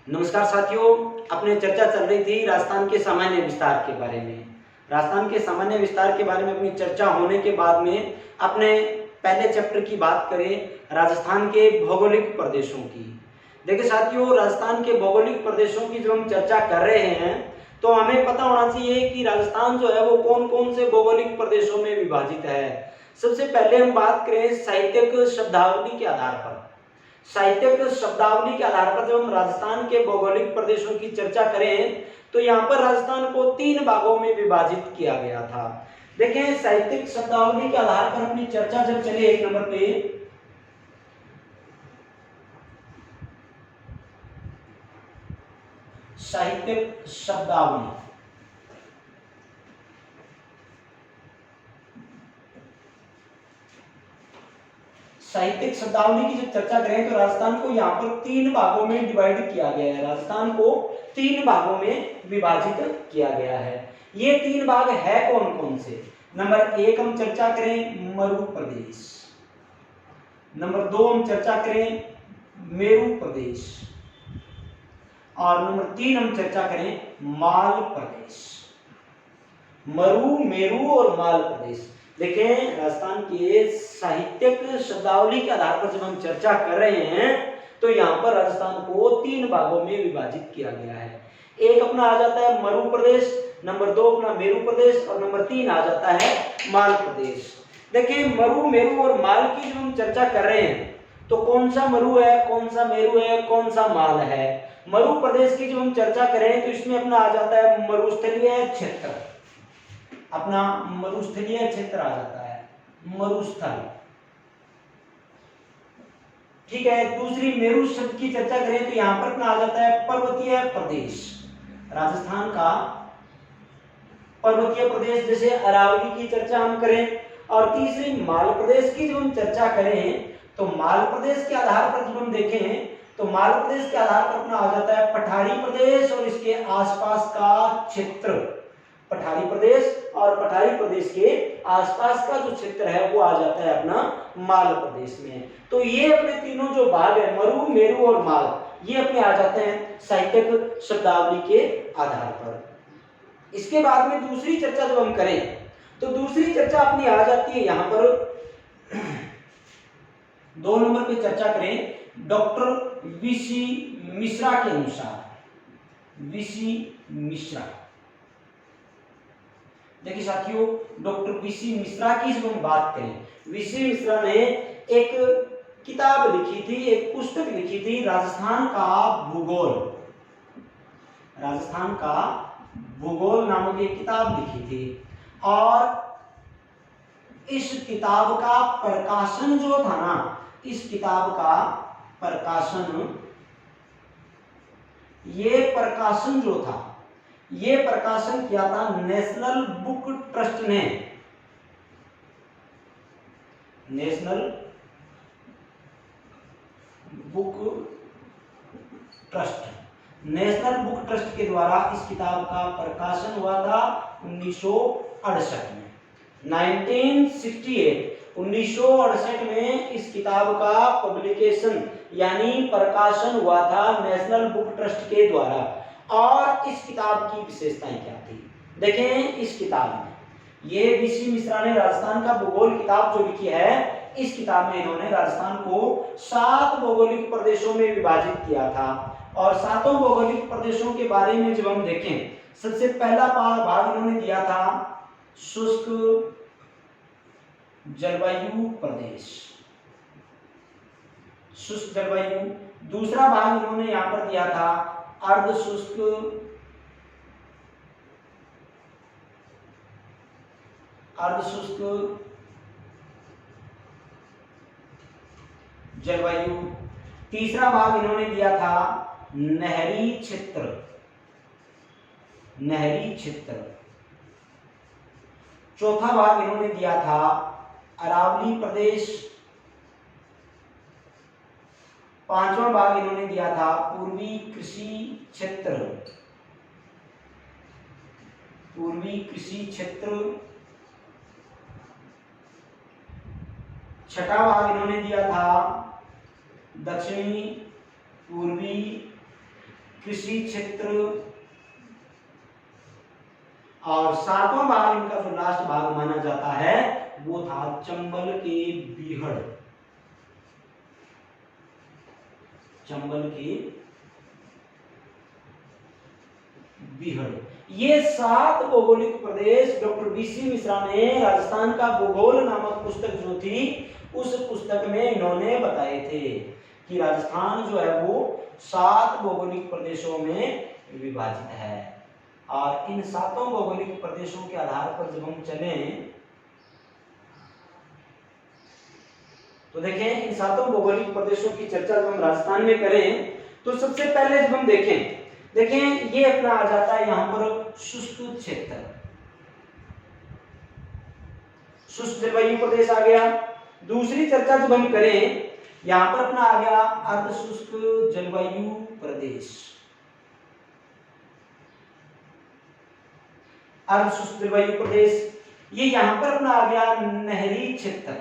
नमस्कार साथियों, अपने चर्चा चल रही थी राजस्थान के सामान्य विस्तार के बारे में। राजस्थान के सामान्य विस्तार के बारे में अपनी चर्चा होने के बाद में अपने पहले चैप्टर की बात करें राजस्थान के भौगोलिक प्रदेशों की। देखिए साथियों, राजस्थान के भौगोलिक प्रदेशों की जब हम चर्चा कर रहे हैं तो हमें पता होना चाहिए कि राजस्थान जो है वो कौन कौन से भौगोलिक प्रदेशों में विभाजित है। सबसे पहले हम बात करें साहित्यिक शब्दावली के आधार पर। साहित्यिक शब्दावली के आधार पर जब हम राजस्थान के भौगोलिक प्रदेशों की चर्चा करें तो यहाँ पर राजस्थान को 3 भागों में विभाजित किया गया था। देखें, साहित्यिक शब्दावली के आधार पर अपनी चर्चा जब चले 1 नंबर पे, साहित्यिक शब्दावली। साहित्यिक शब्दावली की जब चर्चा करें तो राजस्थान को यहाँ पर 3 भागों में डिवाइड किया गया है। राजस्थान को 3 भागों में विभाजित किया गया है। ये 3 भाग है कौन कौन से? नंबर 1 हम चर्चा करें मरु प्रदेश, नंबर 2 हम चर्चा करें मेरु प्रदेश, और नंबर 3 हम चर्चा करें माल प्रदेश। मरु, मेरु और माल प्रदेश। देखें, राजस्थान के साहित्यिक शब्दावली के आधार पर जब हम चर्चा कर रहे हैं तो यहाँ पर राजस्थान को 3 भागों में विभाजित किया गया है। एक अपना आ जाता है मरु प्रदेश, नंबर 2 अपना मेरु प्रदेश, और नंबर 3 आ जाता है माल प्रदेश। देखिए, मरु, मेरु और माल की जब हम चर्चा कर रहे हैं तो कौन सा मरु है, कौन सा मेरु है, कौन सा माल है। मरु प्रदेश की जब हम चर्चा करें तो इसमें अपना आ जाता है मरुस्थलीय क्षेत्र, अपना मरुस्थलीय क्षेत्र आ जाता है, मरुस्थल। ठीक है। दूसरी मेरु शब्द की चर्चा करें तो यहां पर अपना आ जाता है पर्वतीय प्रदेश, राजस्थान का पर्वतीय प्रदेश। जैसे अरावली की चर्चा हम करें। और तीसरी माल प्रदेश की जब हम चर्चा करें तो माल प्रदेश के आधार पर जब हम देखें तो माल प्रदेश के आधार पर अपना आ जाता है पठारी प्रदेश और इसके आसपास का क्षेत्र। पठारी प्रदेश और पठारी प्रदेश के आसपास का जो क्षेत्र है वो आ जाता है अपना माल प्रदेश में। तो ये अपने तीनों जो भाग है मरु, मेरु और माल, ये अपने आ जाते हैं साहित्यिक शब्दावली के आधार पर। इसके बाद में दूसरी चर्चा जब हम करें तो दूसरी चर्चा अपनी आ जाती है यहां पर 2 नंबर पे चर्चा करें डॉक्टर वीसी मिश्रा के अनुसार। वीसी मिश्रा, देखिए साथियों, डॉक्टर वीसी मिश्रा की जब हम बात करें, वीसी मिश्रा ने एक किताब लिखी थी, एक पुस्तक लिखी थी, राजस्थान का भूगोल। राजस्थान का भूगोल नामक एक किताब लिखी थी। और इस किताब का प्रकाशन जो था ना, इस किताब का प्रकाशन, ये प्रकाशन जो था, ये प्रकाशन किया था नेशनल बुक ट्रस्ट ने। National book trust, national book trust के द्वारा इस किताब का प्रकाशन हुआ था 1968 में। 1968 में इस किताब का पब्लिकेशन यानी प्रकाशन हुआ था नेशनल बुक ट्रस्ट के द्वारा। और इस किताब की विशेषताएं क्या थी? देखें, इस किताब में ये वीसी मिश्रा ने राजस्थान का भूगोल किताब जो लिखी है, इस किताब में इन्होंने राजस्थान को 7 भौगोलिक प्रदेशों में विभाजित किया था। और 7 भौगोलिक प्रदेशों के बारे में जब हम देखें, सबसे पहला भाग इन्होंने दिया था शुष्क जलवायु प्रदेश, शुष्क जलवायु। दूसरा भाग इन्होंने यहां पर दिया था अर्ध शुष्क जलवायु। तीसरा भाग इन्होंने दिया था नहरी क्षेत्र, नहरी क्षेत्र। चौथा भाग इन्होंने दिया था अरावली प्रदेश। पांचवा भाग इन्होंने दिया था पूर्वी कृषि क्षेत्र, पूर्वी कृषि क्षेत्र। छठा भाग इन्होंने दिया था दक्षिणी पूर्वी कृषि क्षेत्र, और सातवां भाग इनका जो लास्ट भाग माना जाता है वो था चंबल के बीहड़, चंबल के बीहड़। ये 7 भौगोलिक प्रदेश डॉक्टर बीसी मिश्रा ने राजस्थान का भूगोल नामक पुस्तक जो थी उस पुस्तक में इन्होंने बताए थे कि राजस्थान जो है वो 7 भौगोलिक प्रदेशों में विभाजित है। और इन 7 भौगोलिक प्रदेशों के आधार पर जब हम चलें तो देखें इन 7 भौगोलिक प्रदेशों की चर्चा जब हम राजस्थान में करें तो सबसे पहले जब हम देखें ये अपना आ जाता है यहां पर शुष्क क्षेत्र, शुष्क जलवायु प्रदेश आ गया। दूसरी चर्चा जब हम करें यहां पर अपना आ गया अर्ध शुष्क जलवायु प्रदेश, अर्ध शुष्क जलवायु प्रदेश। ये यहां पर अपना आ गया नहरी क्षेत्र,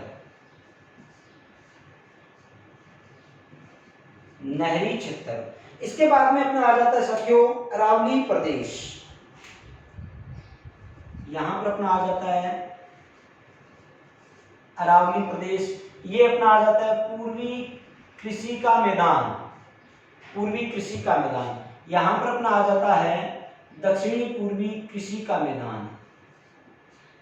नहरी क्षेत्र। इसके बाद में अपना आ जाता है साथियों अरावली प्रदेश, यहां पर अपना आ जाता है अरावली प्रदेश। ये अपना आ जाता है पूर्वी कृषि का मैदान, पूर्वी कृषि का मैदान। यहां पर अपना आ जाता है दक्षिणी पूर्वी कृषि का मैदान,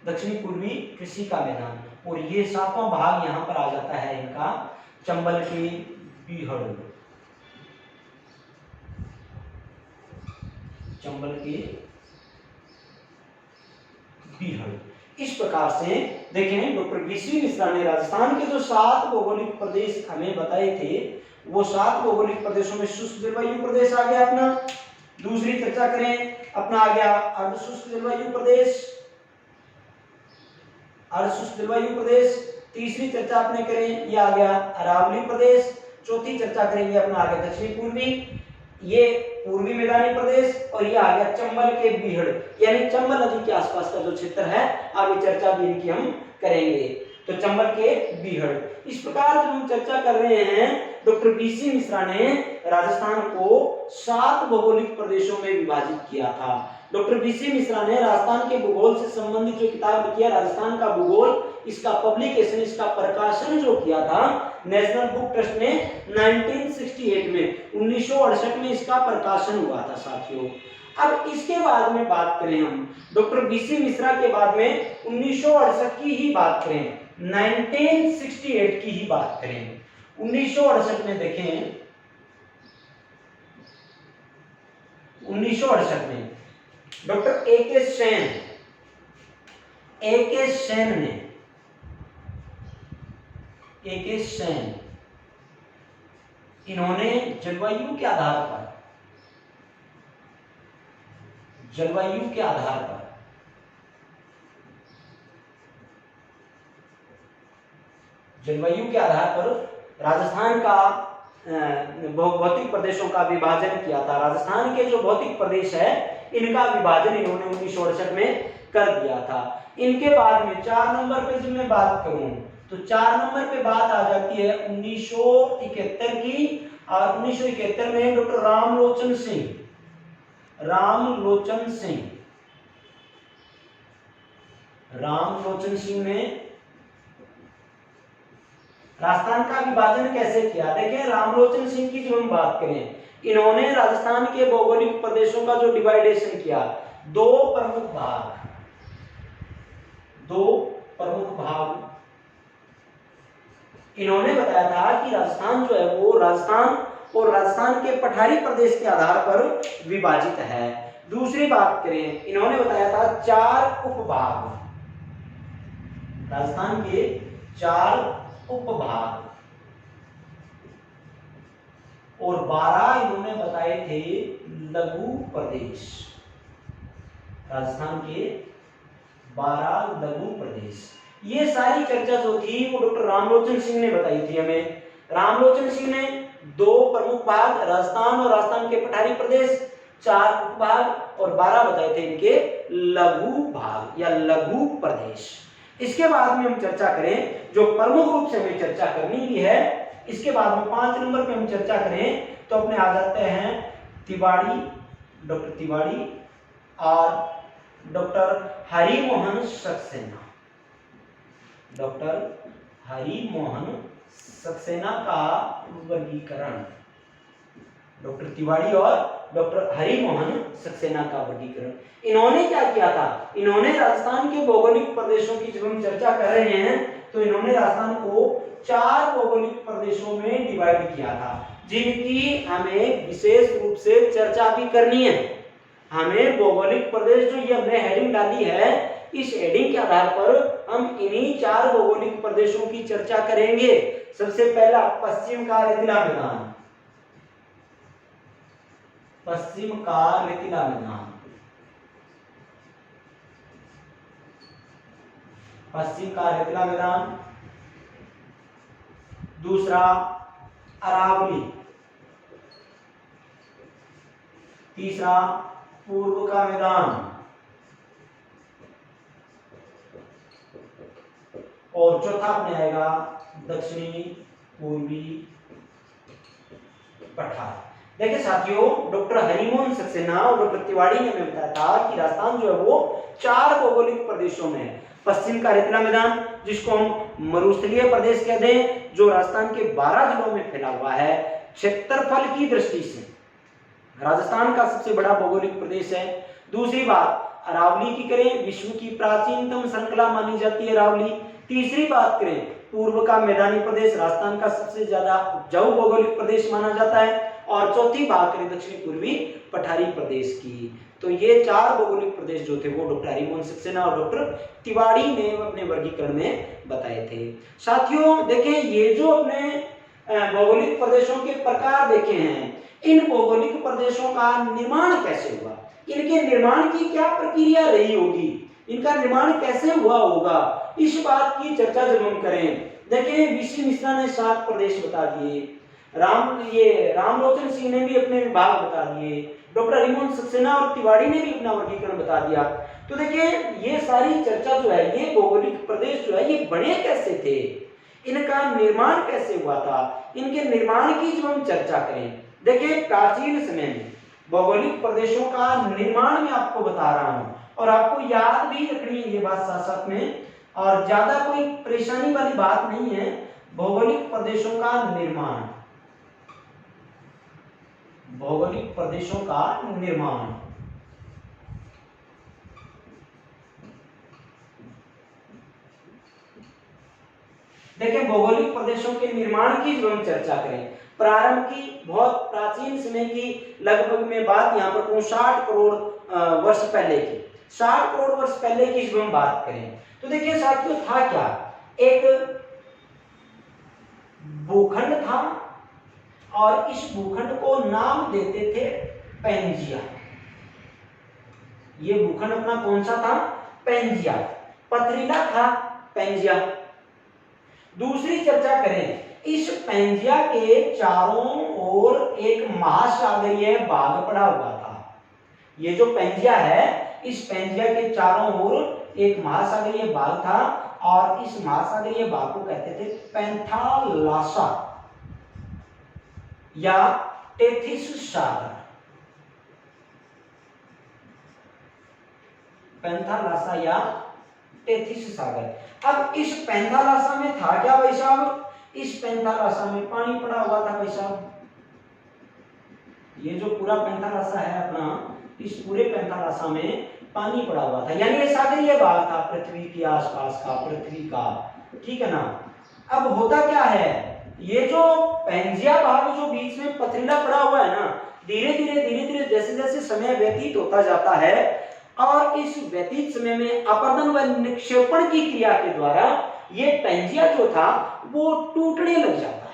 दक्षिणी पूर्वी कृषि का मैदान। और ये 7वां भाग यहां पर आ जाता है इनका चंबल के बीहड़, चंबल के बीहड़। इस प्रकार से देखें डॉक्टर बीसी मिश्रा ने राजस्थान के जो 7 भौगोलिक प्रदेश हमें बताए थे वो 7 भौगोलिक प्रदेशों में शुष्क जलवायु प्रदेश आ गया अपना। दूसरी चर्चा करें अपना आ गया अर्ध शुष्क जलवायु प्रदेश, अर्ध शुष्क जलवायु प्रदेश। तीसरी चर्चा अपने करें ये आ गया अरावली प्रदेश। चौथी चर्चा करेंगे अपना आ गया दक्षिणी पूर्वी, ये पूर्वी मैदानी प्रदेश। और ये आ गया चंबल के बीहड़ यानी चंबल नदी के आसपास का जो क्षेत्र है आगे चर्चा भी इनकी हम करेंगे। तो चंबल के बीहड़। इस प्रकार जब हम चर्चा कर रहे हैं डॉक्टर बीसी मिश्रा ने राजस्थान को 7 भौगोलिक प्रदेशों में विभाजित किया था। डॉक्टर बीसी मिश्रा ने राजस्थान के भूगोल से संबंधित जो किताब लिखी है राजस्थान का भूगोल, इसका पब्लिकेशन, इसका प्रकाशन जो किया था नेशनल बुक ट्रस्ट ने 1968 में 1968 में इसका प्रकाशन हुआ था साथियों। अब इसके बाद में बात करें हम डॉक्टर बीसी मिश्रा के बाद में 1968 की ही बात करें, 1968 की ही बात करें। 1968 में देखें 1968 में डॉक्टर ए.के. सेन इन्होंने जलवायु के आधार पर राजस्थान का भौतिक प्रदेशों का विभाजन किया था। राजस्थान के जो भौतिक प्रदेश है इनका विभाजन इन्होंने 1968 में कर दिया था। इनके बाद में 4 नंबर पे जब मैं बात करूं तो 4 नंबर पे बात आ जाती है 1971 की। और 1971 में डॉक्टर रामलोचन सिंह ने राजस्थान का विभाजन कैसे किया। देखिए रामलोचन सिंह की जब हम बात करें इन्होंने राजस्थान के भौगोलिक प्रदेशों का जो डिवाइडेशन किया, 2 प्रमुख भाग इन्होंने बताया था कि राजस्थान जो है वो राजस्थान और राजस्थान के पठारी प्रदेश के आधार पर विभाजित है। दूसरी बात करें इन्होंने बताया था 4 उपभाग, राजस्थान के 4 उपभाग और 12 इन्होंने बताए थे लघु प्रदेश। राजस्थान के 12 लघु प्रदेश। ये सारी चर्चा जो थी वो डॉक्टर रामलोचन सिंह ने बताई थी हमें। रामलोचन सिंह ने 2 प्रमुख भाग राजस्थान और राजस्थान के पठारी प्रदेश, 4 उपभाग और 12 बताए थे इनके लघु भाग या लघु प्रदेश। इसके बाद में हम चर्चा करें जो प्रमुख रूप से हमें चर्चा करनी भी है, इसके बाद में 5 नंबर पे हम चर्चा करें तो अपने आ जाते हैं तिवाड़ी, डॉक्टर तिवाड़ी और डॉक्टर हरिमोहन सक्सेना। डॉक्टर हरिमोहन सक्सेना का वर्गीकरण, डॉक्टर तिवाड़ी और डॉक्टर हरिमोहन सक्सेना का वर्गीकरण। इन्होंने क्या किया था, इन्होंने राजस्थान के भौगोलिक प्रदेशों की जब हम चर्चा कर रहे हैं तो इन्होंने राजस्थान को 4 भौगोलिक प्रदेशों में डिवाइड किया था, जिनकी हमें विशेष रूप से चर्चा भी करनी है। हमें भौगोलिक प्रदेश जो ये हमने हेडिंग डाली है, इस हेडिंग के आधार पर हम इन्हीं 4 भौगोलिक प्रदेशों की चर्चा करेंगे। सबसे पहला पश्चिम का रेतीला मैदान, पश्चिम का रेतीला मैदान, पश्चिम का रेतीला मैदान। दूसरा अरावली, तीसरा पूर्व का मैदान और चौथा अपने आएगा दक्षिणी पूर्वी पठार। देखिए साथियों, डॉक्टर हरिमोहन सक्सेना और डॉक्टर तिवाड़ी ने हमें बताया था कि राजस्थान जो है वो 4 भौगोलिक प्रदेशों में है। पश्चिम का रेतीला मैदान, जिसको हम मरुस्थलीय प्रदेश कहते हैं, जो राजस्थान के 12 जिलों में फैला हुआ है। क्षेत्रफल की दृष्टि से राजस्थान का सबसे बड़ा भौगोलिक प्रदेश है। दूसरी बात, अरावली की करें, विश्व की प्राचीनतम श्रृंखला मानी जाती है अरावली। तीसरी बात करें, पूर्व का मैदानी प्रदेश राजस्थान का सबसे ज्यादा उपजाऊ भौगोलिक प्रदेश माना जाता है। और चौथी बात करें दक्षिणी पूर्वी पठारी प्रदेश की। तो ये 4 भौगोलिक प्रदेश जो थे वो डॉक्टर हरिमोहन सक्सेना और डॉक्टर तिवाड़ी ने अपने वर्गीकरण में बताए थे। साथियों देखिए, ये जो अपने भौगोलिक प्रदेशों के प्रकार देखे हैं, इन भौगोलिक प्रदेशों का निर्माण कैसे हुआ, इनके निर्माण की क्या प्रक्रिया रही होगी, इनका निर्माण कैसे हुआ होगा, इस बात की चर्चा जब हम करें। देखिए, वीसी मिश्रा ने 7 प्रदेश बता दिए, रामलोचन सिंह ने भी अपने विभाग बता दिए, डॉक्टर हरिमोहन सक्सेना और तिवाड़ी ने भी अपना वर्गीकरण बता दिया। तो देखिए, ये सारी चर्चा जो है, ये भौगोलिक प्रदेश जो है ये बने कैसे थे, इनका निर्माण कैसे हुआ था, इनके निर्माण की जब हम चर्चा करें, देखिए प्राचीन समय में भौगोलिक प्रदेशों का निर्माण मैं आपको बता रहा हूं और आपको याद भी रखनी है ये बात साथ साथ में, और ज्यादा कोई परेशानी वाली बात नहीं है। भौगोलिक प्रदेशों का निर्माण, भौगोलिक प्रदेशों का निर्माण, देखिए भौगोलिक प्रदेशों के निर्माण की जो हम चर्चा करें, प्रारंभ की बहुत प्राचीन समय की लगभग मैं बात यहाँ पर 60 करोड़ वर्ष पहले की, 60 करोड़ वर्ष पहले की जो हम बात करें तो देखिए साथियों, था क्या, एक भूखंड था और इस भूखंड को नाम देते थे पैंजिया। ये भूखंड अपना कौन सा था, पैंजिया, पथरीला था पैंजिया। दूसरी चर्चा करें, इस पैंजिया के चारों ओर एक महासागरीय भाग पड़ा हुआ था। ये जो पैंजिया है, इस पैंजिया के चारों ओर एक महासागरीय भाग था और इस महासागरीय भाग को कहते थे पैंथालासा या टेथिस सागर, पैंथालासा या टेथिस सागर। अब इस पैंथालासा में था क्या भाई साहब, इस पैंथालासा में पानी पड़ा हुआ था भाई साहब। ये जो पूरा पैंथालासा है अपना, इस पूरे पैंथालासा में पानी पड़ा हुआ था, यानी ये सागरीय भाग था पृथ्वी के आसपास का, पृथ्वी का, ठीक है ना। अब होता क्या है, ये जो पैंजिया भाग जो बीच में पथरीला पड़ा हुआ है ना, धीरे धीरे जैसे जैसे समय व्यतीत होता जाता है और इस व्यतीत समय में अपरदन व निक्षेपण की क्रिया के द्वारा ये पैंजिया जो था वो टूटने लग जाता है।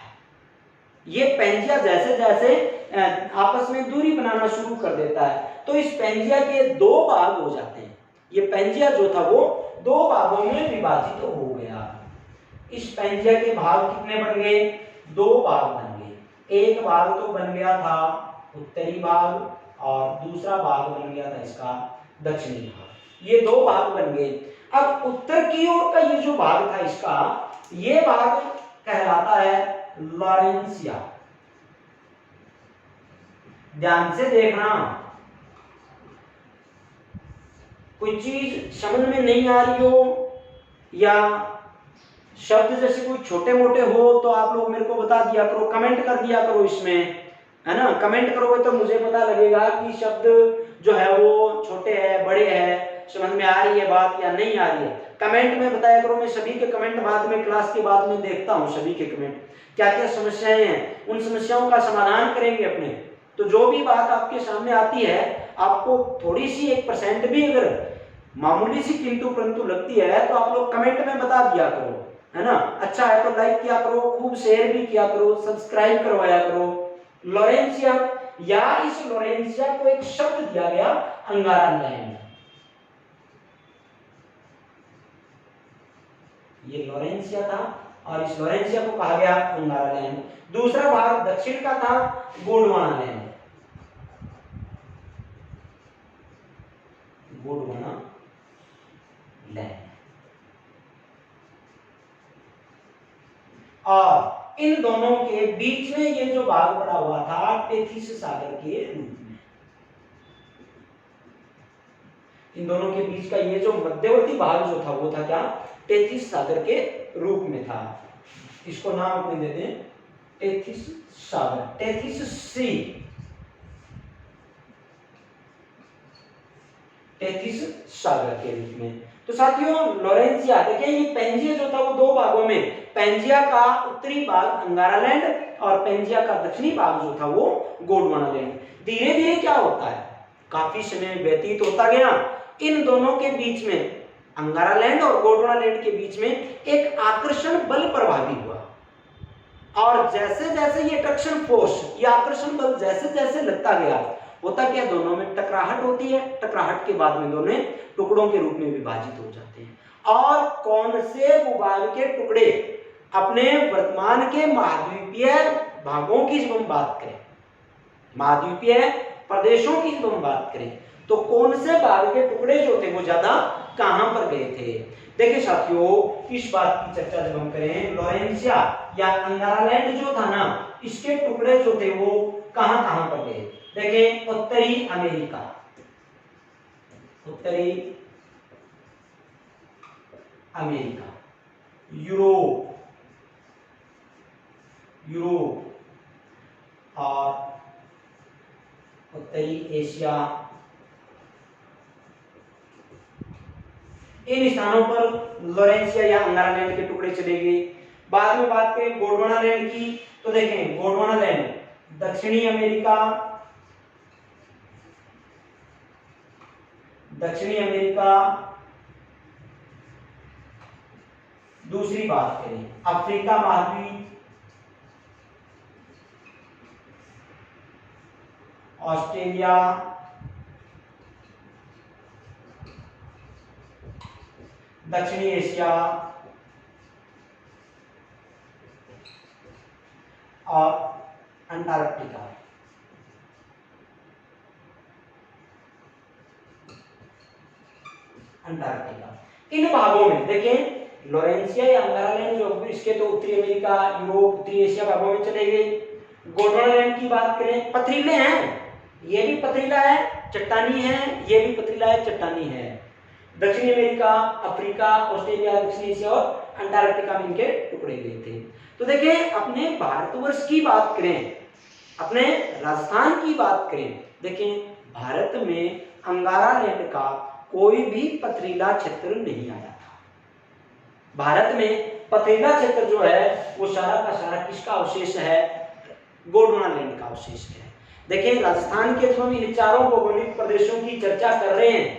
ये पैंजिया जैसे जैसे आपस में दूरी बनाना शुरू कर देता है तो इस पैंजिया के 2 भाग हो जाते हैं। ये पैंजिया जो था वो 2 भागों में विभाजित हो गया। इस पैंजिया के भाग कितने बन गए, 2 भाग बन गए। एक भाग तो बन गया था उत्तरी भाग और दूसरा भाग बन गया था इसका दक्षिणी भाग। ये 2 भाग बन गए। अब उत्तर की ओर का ये जो भाग था इसका, ये भाग कहलाता है लॉरेंसिया। ध्यान से देखना, कोई चीज समझ में नहीं आ रही हो या शब्द जैसे कोई छोटे मोटे हो तो आप लोग मेरे को बता दिया करो, कमेंट कर दिया करो इसमें, है ना। कमेंट करोगे तो मुझे पता लगेगा कि शब्द जो है वो छोटे हैं बड़े हैं, समझ में आ रही है बात या नहीं आ रही है। कमेंट में बताया करो, मैं सभी के कमेंट बाद में क्लास के बाद में देखता हूँ सभी के कमेंट, क्या क्या समस्याएं हैं, उन समस्याओं का समाधान करेंगे अपने। तो जो भी बात आपके सामने आती है, आपको थोड़ी सी 1% भी अगर मामूली सी किंतु परंतु लगती है तो आप लोग कमेंट में बता दिया करो, है ना। अच्छा है तो लाइक किया करो, खूब शेयर भी किया करो, सब्सक्राइब करवाया करो। लॉरेंसिया, या इस लॉरेंसिया को एक शब्द दिया गया अंगारा लैंड, ये लॉरेंसिया था और इस लॉरेंसिया को कहा गया अंगारा लैंड। दूसरा भाग दक्षिण का था गोंडवाना लैंड, गोंडवाना लैंड। और इन दोनों के बीच में ये जो भाग पड़ा हुआ था टेथिस सागर के रूप में, इन दोनों के बीच का ये जो मध्यवर्ती भाग जो था वो था क्या, टेथिस सागर के रूप में था। इसको नाम अपने दे दें टेथिस सागर, टेथिस सी, टेथिस सागर के रूप में। तो साथियों लॉरेंसिया, देखिए ये पेंजिया जो था वो दो भागों में, पेंजिया का उत्तरी भाग अंगारा लैंड और पेंजिया का दक्षिणी भाग जो था वो गोंडवाना लैंड। धीरे धीरे क्या होता है, काफी समय व्यतीत होता गया, इन दोनों के बीच में, अंगारा लैंड और गोंडवाना लैंड के बीच में एक आकर्षण बल प्रभावी हुआ। और जैसे जैसे ये अट्रैक्शन फोर्स, ये आकर्षण बल जैसे जैसे लगता गया, होता क्या, दोनों में टकराहट होती है, टकराहट के बाद में दोनों टुकड़ों के रूप में विभाजित हो जाते हैं। और कौन से भूभाग के टुकड़े अपने वर्तमान के महाद्वीपीय भागों की जब हम बात करें, महाद्वीपीय प्रदेशों की जब हम बात करें, तो कौन से भाग के टुकड़े जो थे वो ज्यादा कहां पर गए थे। देखिए साथियों इस बात की चर्चा जब हम करें, लॉरेंसिया या अंगारा लैंड जो था ना, इसके टुकड़े जो थे वो कहां कहां पर गए। देखिए उत्तरी अमेरिका, उत्तरी अमेरिका, यूरोप, यूरोप और उत्तरी एशिया, इन स्थानों पर लॉरेंसिया या अंगारा लैंड के टुकड़े चले गए। बाद में बात करें गोंडवाना लैंड की, तो देखें गोंडवाना लैंड दक्षिणी अमेरिका, दक्षिणी अमेरिका। दूसरी बात करें अफ्रीका महाद्वीप, ऑस्ट्रेलिया, दक्षिणी एशिया और अंटार्कटिका। अंटार्कटिका इन भागों में देखें लॉरेंसिया या अंगारा लैंड जो इसके तो उत्तरी अमेरिका, यूरोप, उत्तरी एशिया भागों में चले गए। गोंडवाना लैंड की बात करें, पथरीले हैं, ये भी पथरीला है चट्टानी है, ये भी पथरीला है चट्टानी है। दक्षिणी अमेरिका, अफ्रीका, ऑस्ट्रेलिया, दक्षिण एशिया और अंटार्कटिका में इनके टुकड़े गए थे। तो देखिए अपने भारतवर्ष की बात करें, अपने राजस्थान की बात करें, देखें भारत में अंगारा लैंड का कोई भी पथरीला क्षेत्र नहीं आया था। भारत में पथरीला क्षेत्र जो है वो सारा का सारा किसका अवशेष है, गोंडवाना लैंड का अवशेष है। देखिए राजस्थान के जो हम इन चारों भौगोलिक प्रदेशों की चर्चा कर रहे हैं,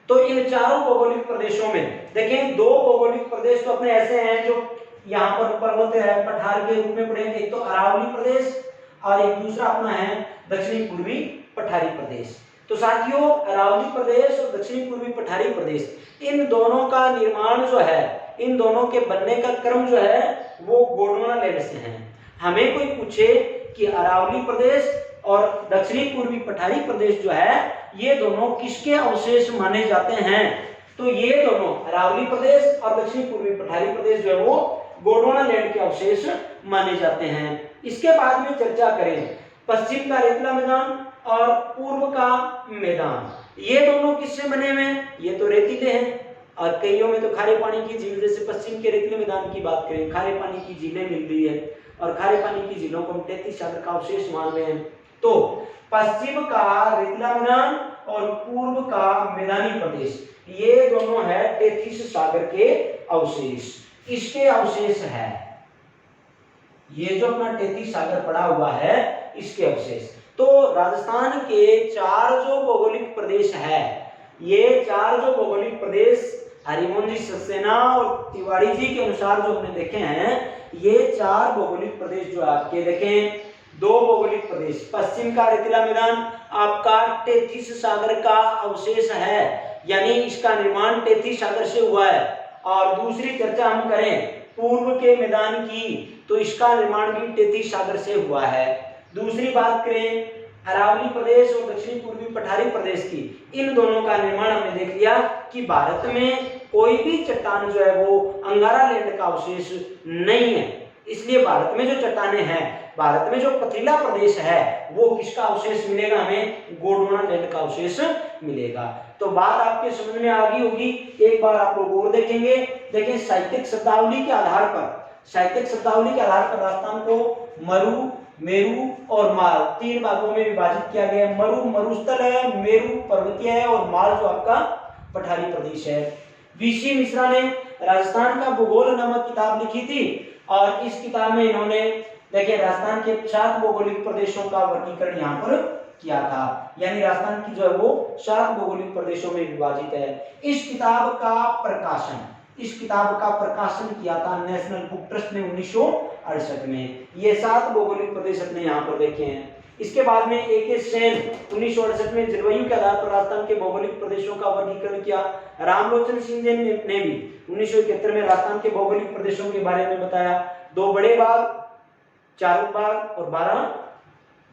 तो इन चारों भौगोलिक प्रदेशों में देखें दो भौगोलिक प्रदेश तो अपने ऐसे हैं जो यहाँ पर पर्वत है पठार के रूप में पड़े, एक तो अरावली प्रदेश और एक दूसरा अपना है दक्षिणी पूर्वी पठारी प्रदेश। तो साथियों अरावली प्रदेश और दक्षिणी पूर्वी पठारी प्रदेश, इन दोनों का निर्माण जो है, इन दोनों के बनने का क्रम जो है वो गोंडवाना लैंड से है। हमें कोई पूछे कि अरावली प्रदेश और दक्षिणी पूर्वी पठारी प्रदेश जो है ये दोनों किसके अवशेष माने जाते हैं, तो ये दोनों अरावली प्रदेश और दक्षिणी पूर्वी पठारी प्रदेश जो है वो गोंडवाना लैंड के अवशेष माने जाते हैं। इसके बाद में चर्चा करें पश्चिम का रेतीला मैदान और पूर्व का मैदान, ये दोनों किससे बने हुए हैं? ये तो रेतीले हैं और कईयों में तो खारे पानी की झील, जैसे पश्चिम के रेतीले मैदान की बात करें, खारे पानी की झीलें मिल रही है और खारे पानी की झीलों को हम 33 सागर का अवशेष मान रहे हैं। तो पश्चिम का रेतीला मैदान और पूर्व का मैदानी प्रदेश, ये दोनों है 33 सागर के अवशेष, इसके अवशेष है। ये जो अपना 33 सागर पड़ा हुआ है इसके अवशेष। तो राजस्थान के 4 जो भौगोलिक प्रदेश है, ये 4 जो भौगोलिक प्रदेश हरिमोहन जी सक्सेना और तिवारी जी के अनुसार जो हमने देखे हैं, ये 4 भौगोलिक प्रदेश जो आपके देखें, 2 भौगोलिक प्रदेश, पश्चिम का रेतीला मैदान आपका 33 सागर का अवशेष है, यानी इसका निर्माण 33 सागर से हुआ है। और दूसरी चर्चा हम करें पूर्व के मैदान की, तो इसका निर्माण भी 33 सागर से हुआ है। दूसरी बात करें अरावली प्रदेश और दक्षिणी पूर्वी पठारी प्रदेश की, इन दोनों का निर्माण हमने देख लिया कि भारत में कोई भी चट्टान जो है वो अंगारा लैंड का अवशेष नहीं है, इसलिए भारत में जो चट्टानें हैं, भारत में जो पथरीला प्रदेश है, वो किसका अवशेष मिलेगा? हमें गोंडवाना लैंड का अवशेष मिलेगा। तो बात आपके समझ में आ गई होगी। एक बार आप लोग और देखेंगे, देखें साहित्यिक शब्दावली के आधार पर, साहित्यिक शब्दावली के आधार पर राजस्थान को मरु, मेरु और माल 3 भागों में विभाजित किया गया है। मरु मरुस्थल है, मेरु पर्वतीय है और माल जो आपका पठारी प्रदेश है। वीसी मिश्रा ने राजस्थान का भूगोल नामक किताब लिखी थी और इस किताब में इन्होंने देखिए राजस्थान के 7 भौगोलिक प्रदेशों का वर्गीकरण यहाँ पर किया था, यानी राजस्थान की जो है वो 7 भौगोलिक प्रदेशों में विभाजित है। इस किताब का प्रकाशन किया था नेशनल बुक ट्रस्ट ने 1968 में। ये 7 भौगोलिक प्रदेश अपने यहाँ पर देखे हैं। इसके बाद में A.K. सेन 1968 में जलवायु के आधार पर राजस्थान के भौगोलिक प्रदेशों का वर्गीकरण किया। रामलोचन सिंह ने भी 1971 में राजस्थान के भौगोलिक प्रदेशों के बारे में बताया। 2 बड़े भाग, 4 भाग और 12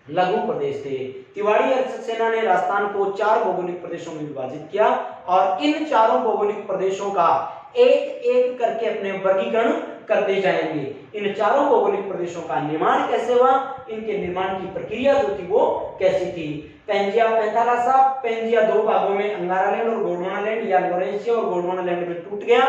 लघु प्रदेश थे। तिवारी और सक्सेना ने राजस्थान को 4 भौगोलिक प्रदेशों में विभाजित किया और इन 4 भौगोलिक प्रदेशों का एक एक करके अपने वर्गीकरण करते जाएंगे। इन 4 भौगोलिक प्रदेशों का निर्माण कैसे हुआ, इनके निर्माण की प्रक्रिया जो थी वो कैसी थी। पेंजिया पैंथालासा, पेंजिया 2 भागों में अंगारा लैंड और गोंडवाना लैंड, या लोरेंशिया और गोंडवाना लैंड में टूट गया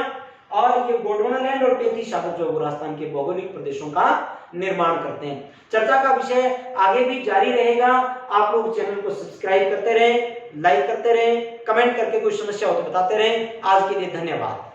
और ये गोंडवाना लैंड और 33 सागर जो राजस्थान के भौगोलिक प्रदेशों का निर्माण करते हैं। चर्चा का विषय आगे भी जारी रहेगा। आप लोग चैनल को सब्सक्राइब करते रहें, लाइक करते रहें, कमेंट करके कोई समस्या हो तो बताते रहें। आज के लिए धन्यवाद।